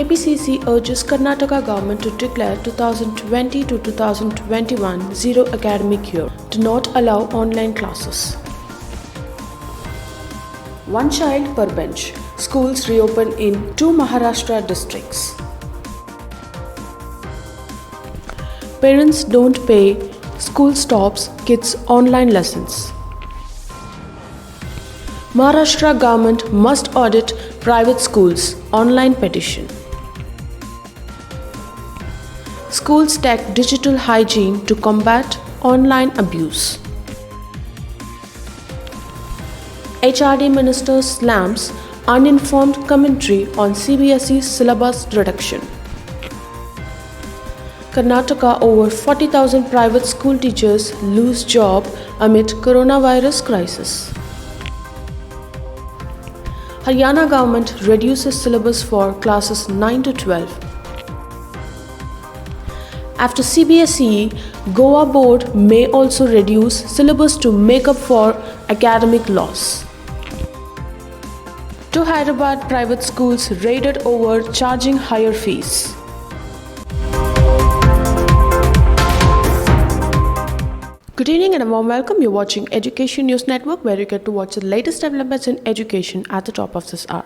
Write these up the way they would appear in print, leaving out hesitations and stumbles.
KPCC urges Karnataka government to declare 2020 to 2021 zero academic year. Do not allow online classes. One child per bench. Schools reopen in 2 Maharashtra districts. Parents don't pay. School stops kids' online lessons. Maharashtra government must audit private schools. Online petition. Schools take digital hygiene to combat online abuse. HRD Minister slams uninformed commentary on CBSE syllabus reduction. Karnataka over 40,000 private school teachers lose job amid coronavirus crisis. Haryana government reduces syllabus for classes 9 to 12. After CBSE, Goa board may also reduce syllabus to make up for academic loss. 2 Hyderabad private schools raided over charging higher fees. Good evening and a warm welcome. You're watching Education News Network, where you get to watch the latest developments in education at the top of this hour.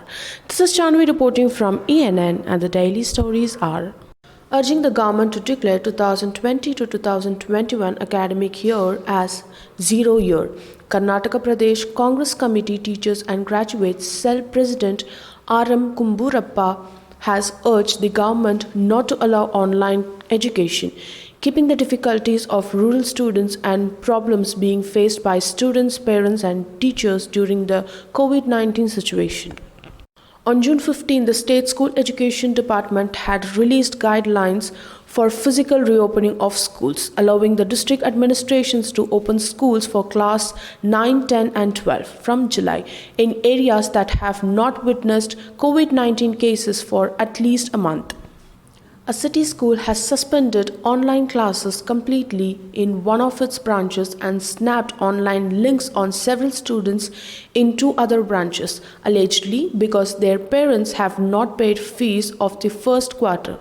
This is Janvi reporting from ENN, and the daily stories are: urging the government to declare 2020 to 2021 academic year as zero year. Karnataka Pradesh Congress Committee Teachers and Graduates Cell President R.M. Kumburappa has urged the government not to allow online education, keeping the difficulties of rural students and problems being faced by students, parents and teachers during the COVID-19 situation. On June 15, the State School Education Department had released guidelines for physical reopening of schools, allowing the district administrations to open schools for class 9, 10 and 12 from July in areas that have not witnessed COVID-19 cases for at least a month. A city school has suspended online classes completely in one of its branches and snapped online links on several students in 2 other branches, allegedly because their parents have not paid fees of the first quarter.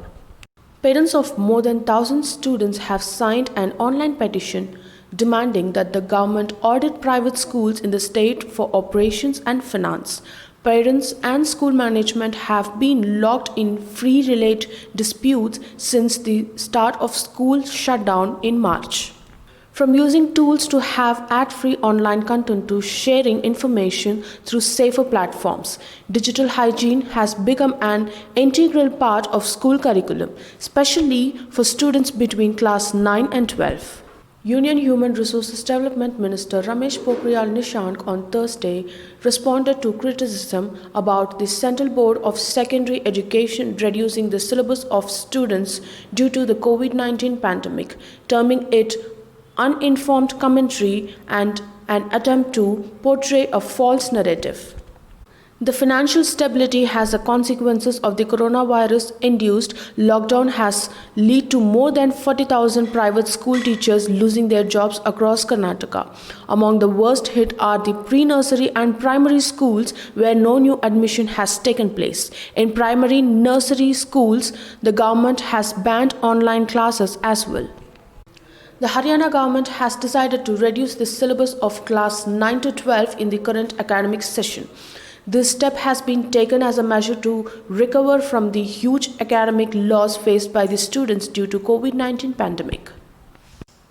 Parents of more than 1,000 students have signed an online petition demanding that the government audit private schools in the state for operations and finance. Parents and school management have been locked in free-relate disputes since the start of school shutdown in March. From using tools to have ad-free online content to sharing information through safer platforms, digital hygiene has become an integral part of school curriculum, especially for students between class 9 and 12. Union Human Resources Development Minister Ramesh Pokhriyal Nishank on Thursday responded to criticism about the Central Board of Secondary Education reducing the syllabus of students due to the COVID-19 pandemic, terming it uninformed commentary and an attempt to portray a false narrative. The financial stability has the consequences of the coronavirus-induced lockdown has led to more than 40,000 private school teachers losing their jobs across Karnataka. Among the worst hit are the pre-nursery and primary schools where no new admission has taken place. In primary nursery schools, the government has banned online classes as well. The Haryana government has decided to reduce the syllabus of class 9 to 12 in the current academic session. This step has been taken as a measure to recover from the huge academic loss faced by the students due to COVID-19 pandemic.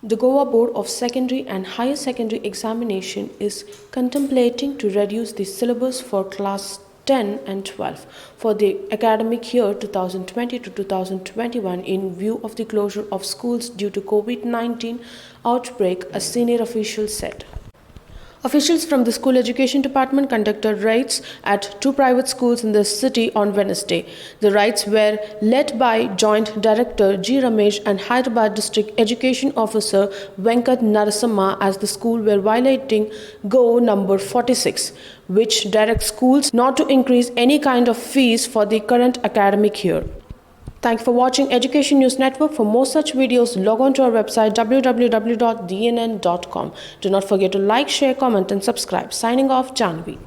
The Goa Board of Secondary and Higher Secondary Examination is contemplating to reduce the syllabus for class 10 and 12 for the academic year 2020 to 2021 in view of the closure of schools due to COVID-19 outbreak, a senior official said. Officials from the School Education Department conducted raids at 2 private schools in the city on Wednesday. The raids were led by Joint Director G. Ramesh and Hyderabad District Education Officer Venkat Narasimha, as the school were violating GO number 46, which directs schools not to increase any kind of fees for the current academic year. Thank you for watching Education News Network. For more such videos, log on to our website www.dnn.com. Do not forget to like, share, comment and subscribe. Signing off, Janvi.